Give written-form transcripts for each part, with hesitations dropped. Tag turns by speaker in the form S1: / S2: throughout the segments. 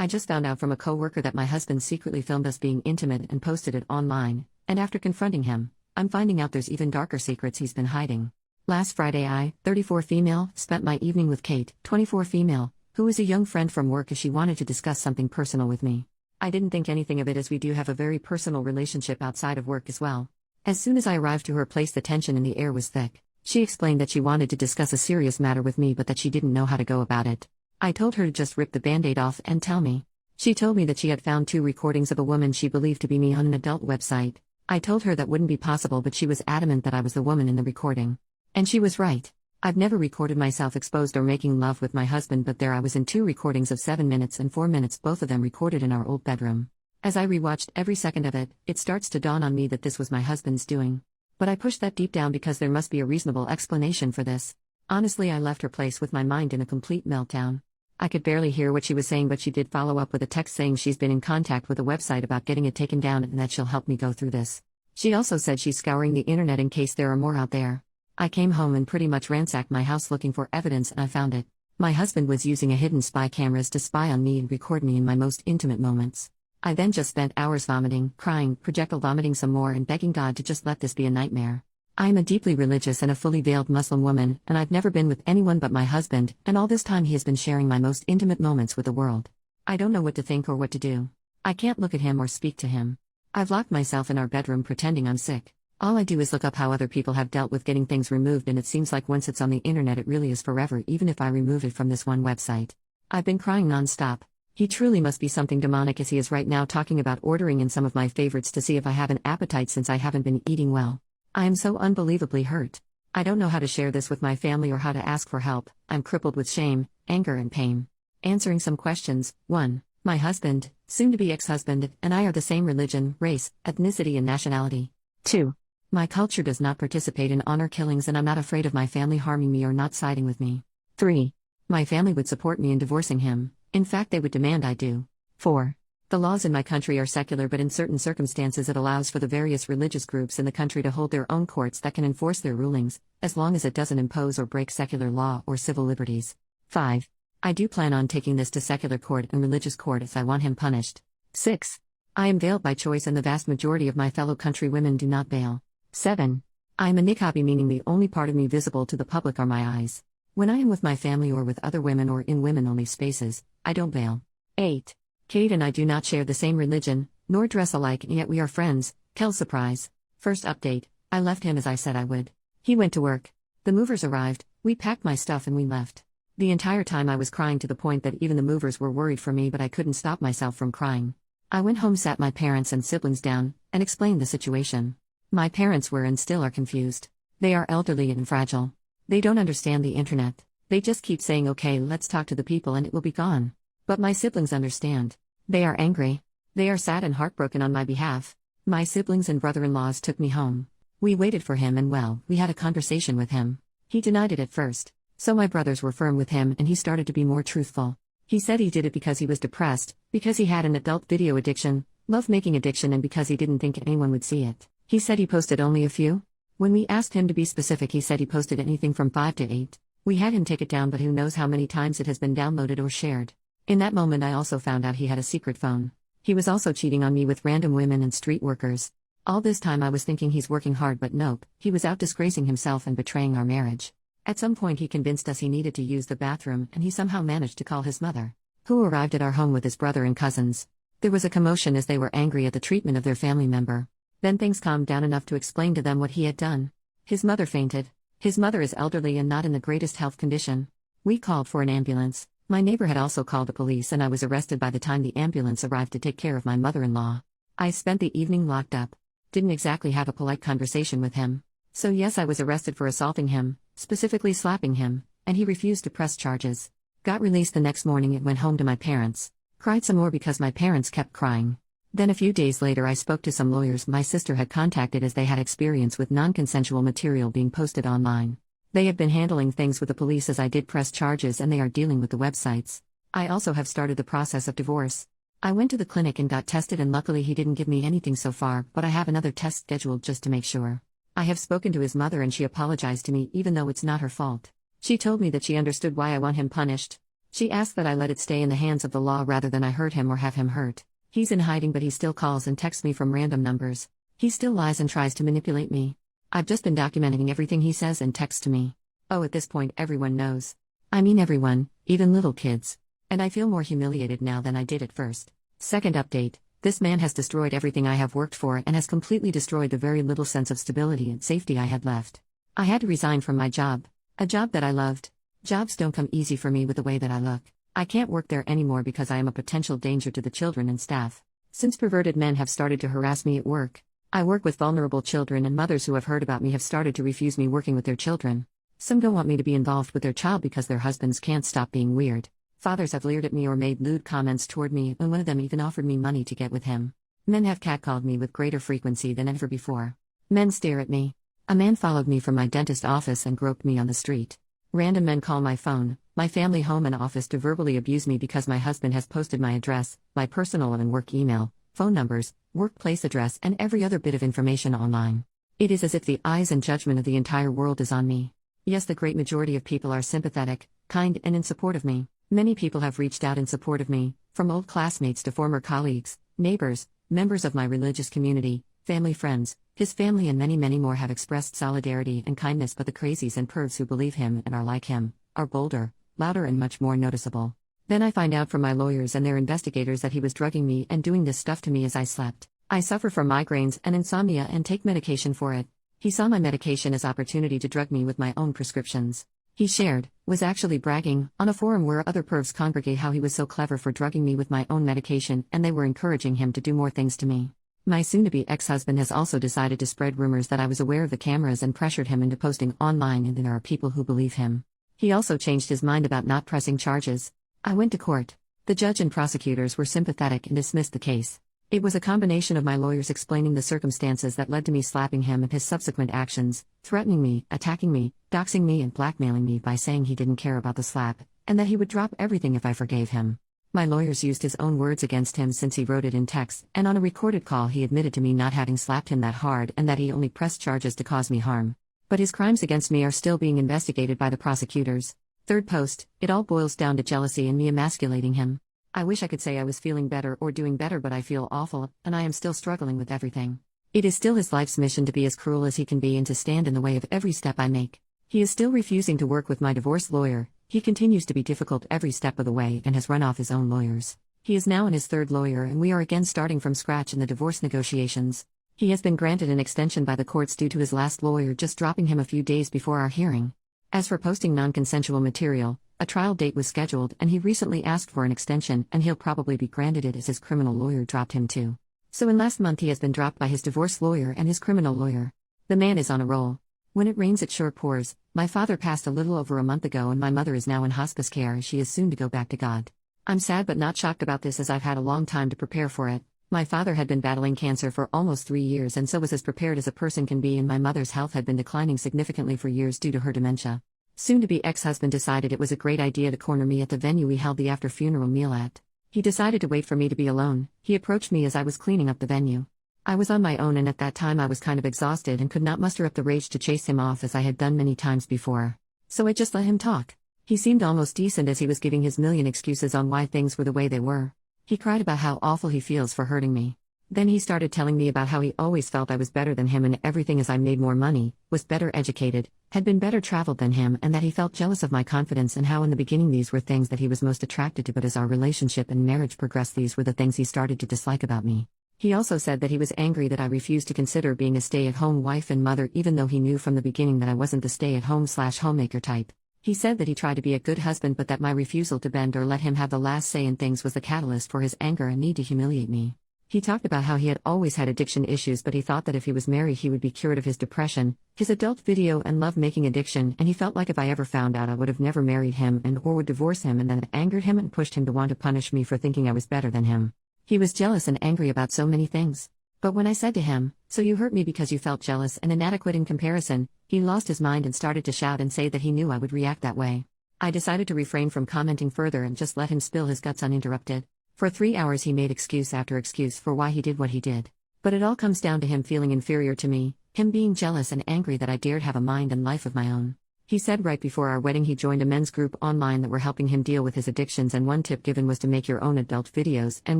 S1: I just found out from a coworker that my husband secretly filmed us being intimate and posted it online, and after confronting him, I'm finding out there's even darker secrets he's been hiding. Last Friday I, 34 female, spent my evening with Kate, 24 female, who is a young friend from work as she wanted to discuss something personal with me. I didn't think anything of it as we do have a very personal relationship outside of work as well. As soon as I arrived to her place the tension in the air was thick. She explained that she wanted to discuss a serious matter with me but that she didn't know how to go about it. I told her to just rip the band-aid off and tell me. She told me that she had found 2 recordings of a woman she believed to be me on an adult website. I told her that wouldn't be possible but she was adamant that I was the woman in the recording. And she was right. I've never recorded myself exposed or making love with my husband but there I was in 2 recordings of 7 minutes and 4 minutes, both of them recorded in our old bedroom. As I rewatched every second of it, it starts to dawn on me that this was my husband's doing. But I pushed that deep down because there must be a reasonable explanation for this. Honestly, I left her place with my mind in a complete meltdown. I could barely hear what she was saying but she did follow up with a text saying she's been in contact with a website about getting it taken down and that she'll help me go through this. She also said she's scouring the internet in case there are more out there. I came home and pretty much ransacked my house looking for evidence and I found it. My husband was using a hidden spy cameras to spy on me and record me in my most intimate moments. I then just spent hours vomiting, crying, projectile vomiting some more and begging God to just let this be a nightmare. I am a deeply religious and a fully veiled Muslim woman, and I've never been with anyone but my husband, and all this time he has been sharing my most intimate moments with the world. I don't know what to think or what to do. I can't look at him or speak to him. I've locked myself in our bedroom pretending I'm sick. All I do is look up how other people have dealt with getting things removed and it seems like once it's on the internet it really is forever even if I remove it from this one website. I've been crying non-stop. He truly must be something demonic as he is right now talking about ordering in some of my favorites to see if I have an appetite since I haven't been eating well. I am so unbelievably hurt. I don't know how to share this with my family or how to ask for help. I'm crippled with shame, anger and pain. Answering some questions. 1. My husband, soon-to-be ex-husband, and I are the same religion, race, ethnicity and nationality. 2. My culture does not participate in honor killings and I'm not afraid of my family harming me or not siding with me. 3. My family would support me in divorcing him. In fact, they would demand I do. 4. The laws in my country are secular but in certain circumstances it allows for the various religious groups in the country to hold their own courts that can enforce their rulings, as long as it doesn't impose or break secular law or civil liberties. 5. I do plan on taking this to secular court and religious court as I want him punished. 6. I am veiled by choice and the vast majority of my fellow countrywomen do not veil. 7. I am a niqabi, meaning the only part of me visible to the public are my eyes. When I am with my family or with other women or in women-only spaces, I don't veil. 8. Kate and I do not share the same religion, nor dress alike and yet we are friends. Kel surprise. First update, I left him as I said I would. He went to work. The movers arrived, we packed my stuff and we left. The entire time I was crying to the point that even the movers were worried for me but I couldn't stop myself from crying. I went home, sat my parents and siblings down, and explained the situation. My parents were and still are confused. They are elderly and fragile. They don't understand the internet. They just keep saying okay, let's talk to the people and it will be gone. But my siblings understand. They are angry. They are sad and heartbroken on my behalf. My siblings and brother-in-laws took me home. We waited for him and well, we had a conversation with him. He denied it at first. So my brothers were firm with him and he started to be more truthful. He said he did it because he was depressed, because he had an adult video addiction, love-making addiction and because he didn't think anyone would see it. He said he posted only a few. When we asked him to be specific he said he posted anything from 5 to 8. We had him take it down but who knows how many times it has been downloaded or shared. In that moment I also found out he had a secret phone. He was also cheating on me with random women and street workers. All this time I was thinking he's working hard but nope, he was out disgracing himself and betraying our marriage. At some point he convinced us he needed to use the bathroom and he somehow managed to call his mother, who arrived at our home with his brother and cousins. There was a commotion as they were angry at the treatment of their family member. Then things calmed down enough to explain to them what he had done. His mother fainted. His mother is elderly and not in the greatest health condition. We called for an ambulance. My neighbor had also called the police and I was arrested by the time the ambulance arrived to take care of my mother-in-law. I spent the evening locked up. Didn't exactly have a polite conversation with him. So yes, I was arrested for assaulting him, specifically slapping him, and he refused to press charges. Got released the next morning and went home to my parents. Cried some more because my parents kept crying. Then a few days later I spoke to some lawyers my sister had contacted as they had experience with non-consensual material being posted online. They have been handling things with the police as I did press charges and they are dealing with the websites. I also have started the process of divorce. I went to the clinic and got tested and luckily he didn't give me anything so far, but I have another test scheduled just to make sure. I have spoken to his mother and she apologized to me even though it's not her fault. She told me that she understood why I want him punished. She asked that I let it stay in the hands of the law rather than I hurt him or have him hurt. He's in hiding, but he still calls and texts me from random numbers. He still lies and tries to manipulate me. I've just been documenting everything he says and texts to me. Oh, at this point everyone knows. I mean everyone, even little kids. And I feel more humiliated now than I did at first. Second update, this man has destroyed everything I have worked for and has completely destroyed the very little sense of stability and safety I had left. I had to resign from my job. A job that I loved. Jobs don't come easy for me with the way that I look. I can't work there anymore because I am a potential danger to the children and staff. Since perverted men have started to harass me at work. I work with vulnerable children, and mothers who have heard about me have started to refuse me working with their children. Some don't want me to be involved with their child because their husbands can't stop being weird. Fathers have leered at me or made lewd comments toward me, and one of them even offered me money to get with him. Men have catcalled me with greater frequency than ever before. Men stare at me. A man followed me from my dentist office and groped me on the street. Random men call my phone, my family home and office to verbally abuse me because my husband has posted my address, my personal and work email, phone numbers, workplace address, and every other bit of information online. It is as if the eyes and judgment of the entire world is on me. Yes, the great majority of people are sympathetic, kind, and in support of me. Many people have reached out in support of me, from old classmates to former colleagues, neighbors, members of my religious community, family friends, his family, and many, many more have expressed solidarity and kindness, but the crazies and pervs who believe him and are like him are bolder, louder, and much more noticeable. Then I find out from my lawyers and their investigators that he was drugging me and doing this stuff to me as I slept. I suffer from migraines and insomnia and take medication for it. He saw my medication as opportunity to drug me with my own prescriptions. He shared, was actually bragging, on a forum where other pervs congregate how he was so clever for drugging me with my own medication, and they were encouraging him to do more things to me. My soon-to-be ex-husband has also decided to spread rumors that I was aware of the cameras and pressured him into posting online, and there are people who believe him. He also changed his mind about not pressing charges. I went to court. The judge and prosecutors were sympathetic and dismissed the case. It was a combination of my lawyers explaining the circumstances that led to me slapping him and his subsequent actions, threatening me, attacking me, doxing me, and blackmailing me by saying he didn't care about the slap, and that he would drop everything if I forgave him. My lawyers used his own words against him since he wrote it in text, and on a recorded call he admitted to me not having slapped him that hard and that he only pressed charges to cause me harm. But his crimes against me are still being investigated by the prosecutors. Third post, it all boils down to jealousy and me emasculating him. I wish I could say I was feeling better or doing better, but I feel awful, and I am still struggling with everything. It is still his life's mission to be as cruel as he can be and to stand in the way of every step I make. He is still refusing to work with my divorce lawyer. He continues to be difficult every step of the way and has run off his own lawyers. He is now in his third lawyer, and we are again starting from scratch in the divorce negotiations. He has been granted an extension by the courts due to his last lawyer just dropping him a few days before our hearing. As for posting non-consensual material, a trial date was scheduled, and he recently asked for an extension, and he'll probably be granted it as his criminal lawyer dropped him too. So in last month he has been dropped by his divorce lawyer and his criminal lawyer. The man is on a roll. When it rains it sure pours. My father passed a little over a month ago, and my mother is now in hospice care as she is soon to go back to God. I'm sad but not shocked about this, as I've had a long time to prepare for it. My father had been battling cancer for almost 3 years and so was as prepared as a person can be, and my mother's health had been declining significantly for years due to her dementia. Soon-to-be ex-husband decided it was a great idea to corner me at the venue we held the after-funeral meal at. He decided to wait for me to be alone. He approached me as I was cleaning up the venue. I was on my own, and at that time I was kind of exhausted and could not muster up the rage to chase him off as I had done many times before. So I just let him talk. He seemed almost decent as he was giving his million excuses on why things were the way they were. He cried about how awful he feels for hurting me. Then he started telling me about how he always felt I was better than him in everything, as I made more money, was better educated, had been better traveled than him, and that he felt jealous of my confidence, and how in the beginning these were things that he was most attracted to, but as our relationship and marriage progressed these were the things he started to dislike about me. He also said that he was angry that I refused to consider being a stay-at-home wife and mother, even though he knew from the beginning that I wasn't the stay-at-home/homemaker type. He said that he tried to be a good husband, but that my refusal to bend or let him have the last say in things was the catalyst for his anger and need to humiliate me. He talked about how he had always had addiction issues, but he thought that if he was married he would be cured of his depression, his adult video and love-making addiction, and he felt like if I ever found out I would have never married him and or would divorce him, and then it angered him and pushed him to want to punish me for thinking I was better than him. He was jealous and angry about so many things. But when I said to him, "So you hurt me because you felt jealous and inadequate in comparison," he lost his mind and started to shout and say that he knew I would react that way. I decided to refrain from commenting further and just let him spill his guts uninterrupted. For 3 hours he made excuse after excuse for why he did what he did. But it all comes down to him feeling inferior to me, him being jealous and angry that I dared have a mind and life of my own. He said right before our wedding he joined a men's group online that were helping him deal with his addictions, and one tip given was to make your own adult videos and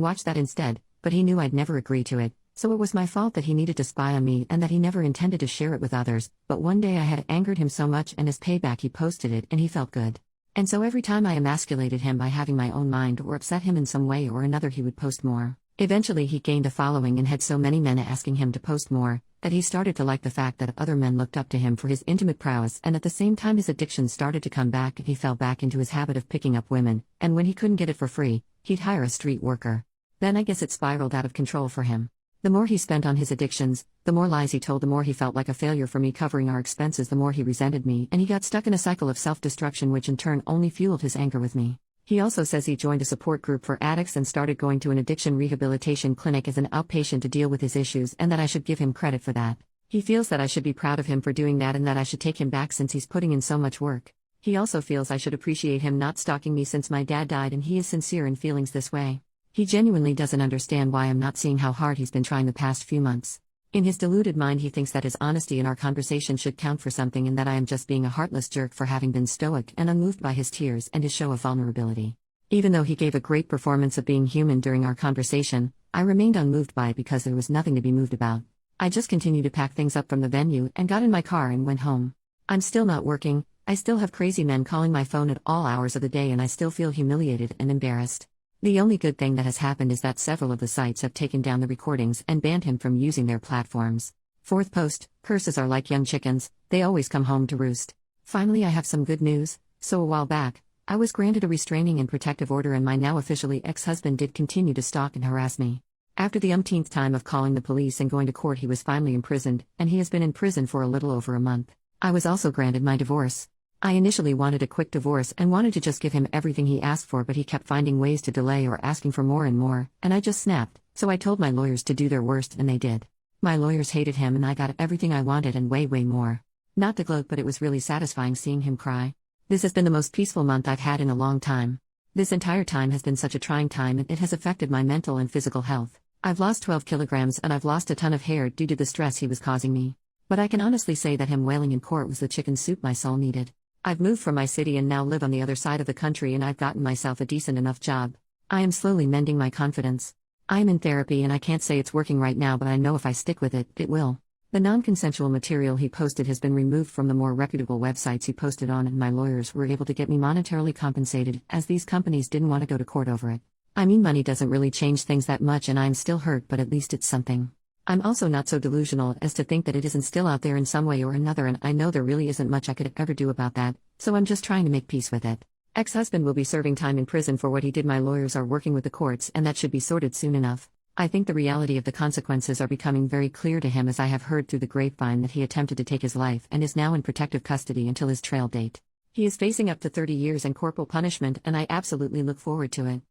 S1: watch that instead, but he knew I'd never agree to it, so it was my fault that he needed to spy on me and that he never intended to share it with others, but one day I had angered him so much and as payback he posted it and he felt good. And so every time I emasculated him by having my own mind or upset him in some way or another he would post more. Eventually he gained a following and had so many men asking him to post more, that he started to like the fact that other men looked up to him for his intimate prowess, and at the same time his addiction started to come back and he fell back into his habit of picking up women, and when he couldn't get it for free, he'd hire a street worker. Then I guess it spiraled out of control for him. The more he spent on his addictions, the more lies he told, the more he felt like a failure for me covering our expenses, the more he resented me, and he got stuck in a cycle of self-destruction which in turn only fueled his anger with me. He also says he joined a support group for addicts and started going to an addiction rehabilitation clinic as an outpatient to deal with his issues, and that I should give him credit for that. He feels that I should be proud of him for doing that and that I should take him back since he's putting in so much work. He also feels I should appreciate him not stalking me since my dad died, and he is sincere in feelings this way. He genuinely doesn't understand why I'm not seeing how hard he's been trying the past few months. In his deluded mind he thinks that his honesty in our conversation should count for something and that I am just being a heartless jerk for having been stoic and unmoved by his tears and his show of vulnerability. Even though he gave a great performance of being human during our conversation, I remained unmoved by it because there was nothing to be moved about. I just continued to pack things up from the venue and got in my car and went home. I'm still not working, I still have crazy men calling my phone at all hours of the day, and I still feel humiliated and embarrassed. The only good thing that has happened is that several of the sites have taken down the recordings and banned him from using their platforms. Fourth post, curses are like young chickens, they always come home to roost. Finally I have some good news. So a while back, I was granted a restraining and protective order, and my now officially ex-husband did continue to stalk and harass me. After the umpteenth time of calling the police and going to court he was finally imprisoned, and he has been in prison for a little over a month. I was also granted my divorce. I initially wanted a quick divorce and wanted to just give him everything he asked for, but he kept finding ways to delay or asking for more and more, and I just snapped, so I told my lawyers to do their worst and they did. My lawyers hated him and I got everything I wanted and way more. Not to gloat, but it was really satisfying seeing him cry. This has been the most peaceful month I've had in a long time. This entire time has been such a trying time and it has affected my mental and physical health. I've lost 12 kilograms and I've lost a ton of hair due to the stress he was causing me. But I can honestly say that him wailing in court was the chicken soup my soul needed. I've moved from my city and now live on the other side of the country, and I've gotten myself a decent enough job. I am slowly mending my confidence. I am in therapy and I can't say it's working right now, but I know if I stick with it, it will. The non-consensual material he posted has been removed from the more reputable websites he posted on, and my lawyers were able to get me monetarily compensated, as these companies didn't want to go to court over it. I mean, money doesn't really change things that much and I'm still hurt, but at least it's something. I'm also not so delusional as to think that it isn't still out there in some way or another, and I know there really isn't much I could ever do about that, so I'm just trying to make peace with it. Ex-husband will be serving time in prison for what he did. My lawyers are working with the courts and that should be sorted soon enough. I think the reality of the consequences are becoming very clear to him, as I have heard through the grapevine that he attempted to take his life and is now in protective custody until his trial date. He is facing up to 30 years and corporal punishment, and I absolutely look forward to it.